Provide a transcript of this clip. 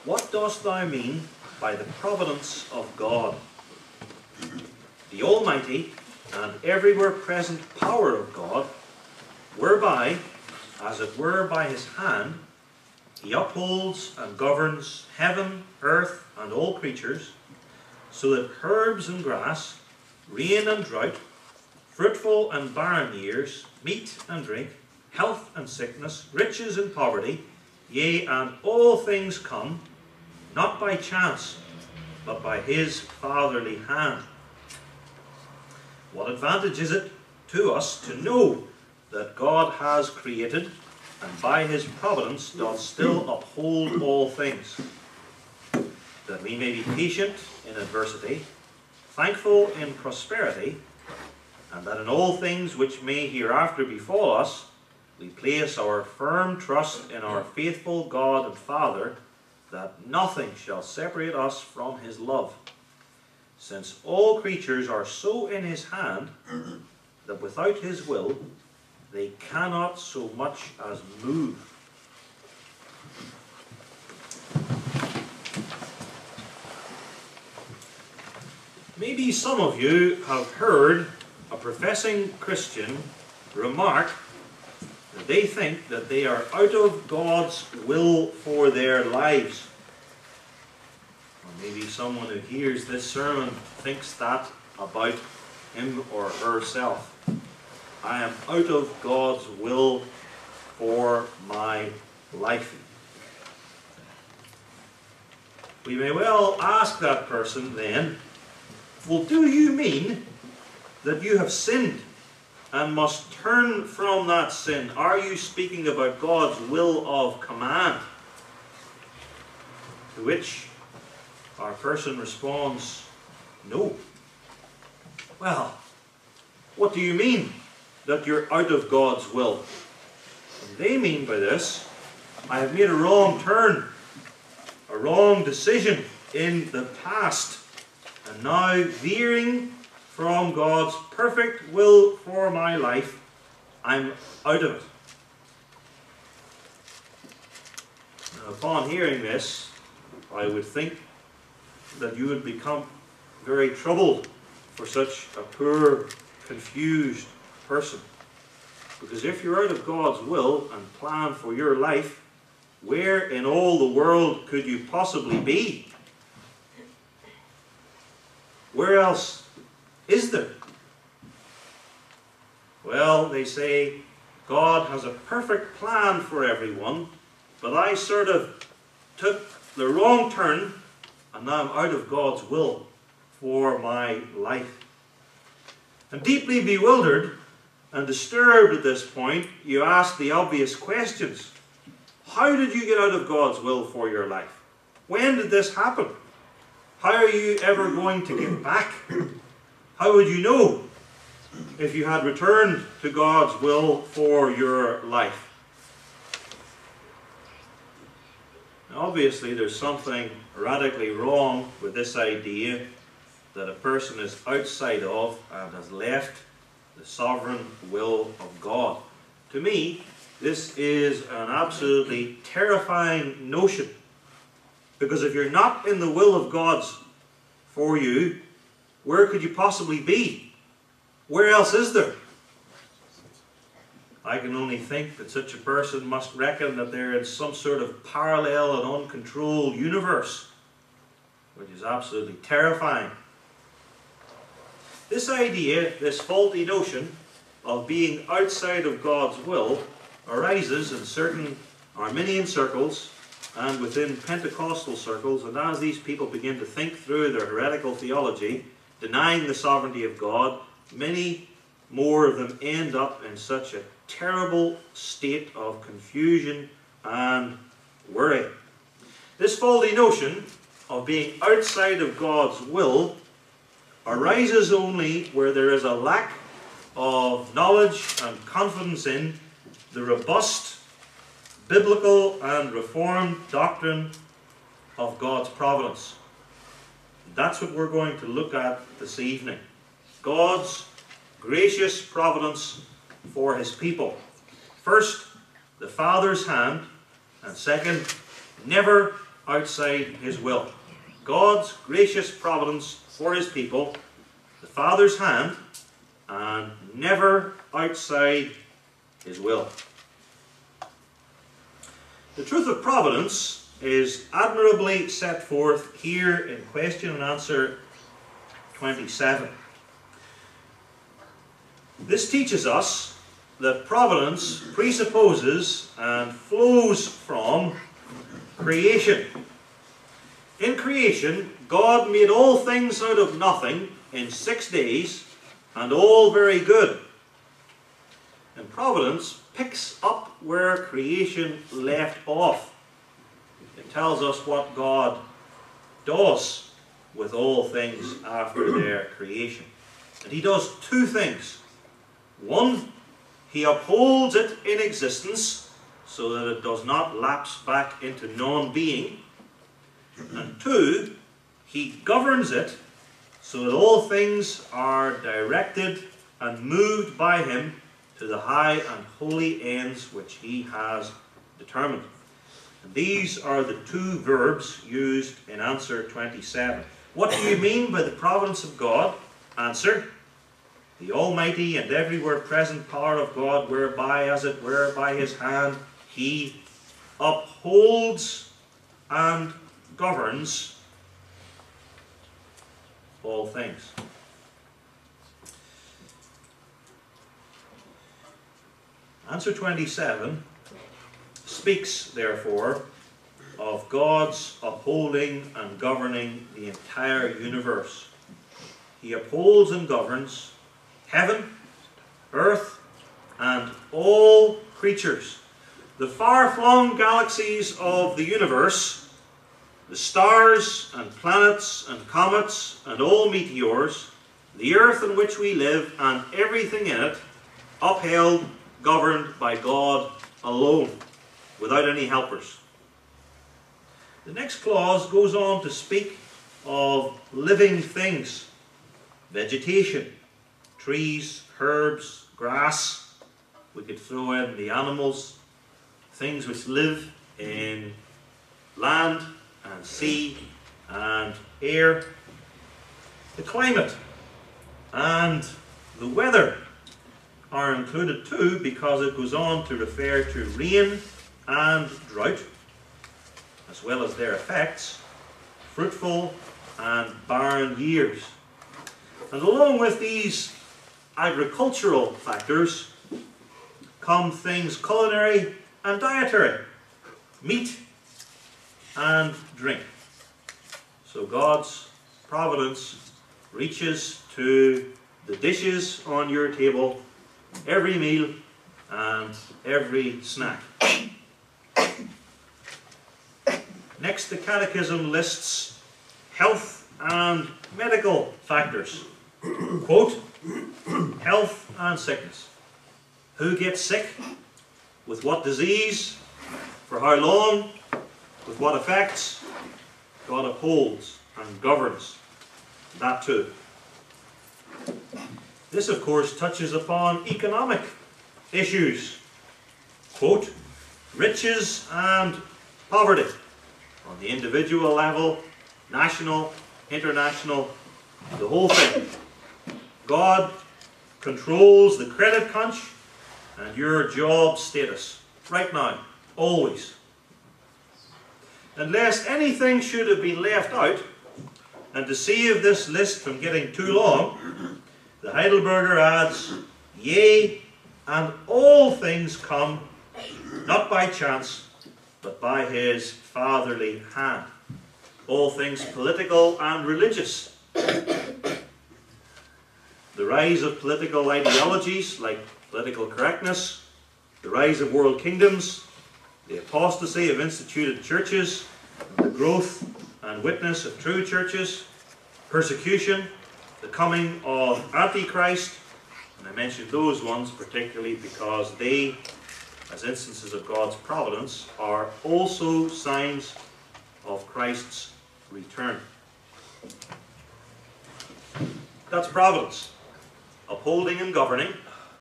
What dost thou mean by the providence of God? The almighty and everywhere present power of God, whereby, as it were by his hand, he upholds and governs heaven, earth, and all creatures, so that herbs and grass, rain and drought, fruitful and barren years, meat and drink, health and sickness, riches and poverty, yea, and all things come, not by chance, but by his fatherly hand. What advantage is it to us to know that God has created, and by his providence doth still uphold all things, that we may be patient in adversity, thankful in prosperity, and that in all things which may hereafter befall us, we place our firm trust in our faithful God and Father, that nothing shall separate us from his love, since all creatures are so in his hand, that without his will they cannot so much as move. Maybe some of you have heard a professing Christian remark that they think that they are out of God's will for their lives. Or maybe someone who hears this sermon thinks that about him or herself. I am out of God's will for my life. We may well ask that person then, well, do you mean that you have sinned and must turn from that sin? Are you speaking about God's will of command? To which our person responds, no. Well, what do you mean that you're out of God's will? And they mean by this, I have made a wrong turn, a wrong decision in the past, and now veering from God's perfect will for my life, I'm out of it. Now, upon hearing this, I would think that you would become very troubled for such a poor, confused person. Because if you're out of God's will and plan for your life, where in all the world could you possibly be? Where else is there? Well, they say, God has a perfect plan for everyone, but I sort of took the wrong turn, and now I'm out of God's will for my life. And deeply bewildered and disturbed at this point, you ask the obvious questions. How did you get out of God's will for your life? When did this happen? How are you ever going to get back? How would you know if you had returned to God's will for your life? Now, obviously, there's something radically wrong with this idea that a person is outside of and has left the sovereign will of God. To me, this is an absolutely terrifying notion. Because if you're not in the will of God's for you, where could you possibly be? Where else is there? I can only think that such a person must reckon that they're in some sort of parallel and uncontrolled universe, which is absolutely terrifying. This idea, this faulty notion of being outside of God's will, arises in certain Arminian circles and within Pentecostal circles, and as these people begin to think through their heretical theology, denying the sovereignty of God, many more of them end up in such a terrible state of confusion and worry. This faulty notion of being outside of God's will arises only where there is a lack of knowledge and confidence in the robust biblical and reformed doctrine of God's providence. That's what we're going to look at this evening. God's gracious providence for his people. First, the Father's hand, and second, never outside his will. God's gracious providence for his people, the Father's hand, and never outside his will. The truth of providence is admirably set forth here in question and answer 27. This teaches us that providence presupposes and flows from creation. In creation, God made all things out of nothing in 6 days, and all very good. And providence picks up where creation left off. It tells us what God does with all things after their creation. And he does two things. One, he upholds it in existence so that it does not lapse back into non-being. And two, he governs it so that all things are directed and moved by him to the high and holy ends which he has determined. And these are the two verbs used in answer 27. What do you mean by the providence of God? Answer: the almighty and everywhere present power of God, whereby, as it were, by his hand, he upholds and governs all things. Answer 27 speaks, therefore, of God's upholding and governing the entire universe. He upholds and governs heaven, earth, and all creatures. The far-flung galaxies of the universe, the stars and planets and comets and all meteors, the earth in which we live and everything in it, upheld, governed by God alone, without any helpers. The next clause goes on to speak of living things, vegetation, trees, herbs, grass. We could throw in the animals, things which live in land and sea and air. The climate and the weather are included too, because it goes on to refer to rain and drought, as well as their effects, fruitful and barren years. And along with these agricultural factors come things culinary and dietary, meat and drink. So God's providence reaches to the dishes on your table, every meal and every snack. Next, the Catechism lists health and medical factors. Quote, health and sickness. Who gets sick? With what disease? For how long? With what effects? God upholds and governs that too. This, of course, touches upon economic issues. Quote, riches and poverty on the individual level, national, international, the whole thing. God controls the credit crunch and your job status right now, always. And lest anything should have been left out, and to save this list from getting too long, the Heidelberger adds, yea, and all things come, not by chance, but by his fatherly hand. All things political and religious. The rise of political ideologies like political correctness, the rise of world kingdoms, the apostasy of instituted churches, the growth and witness of true churches, persecution, the coming of Antichrist, and I mentioned those ones particularly because they, as instances of God's providence, are also signs of Christ's return. That's providence, upholding and governing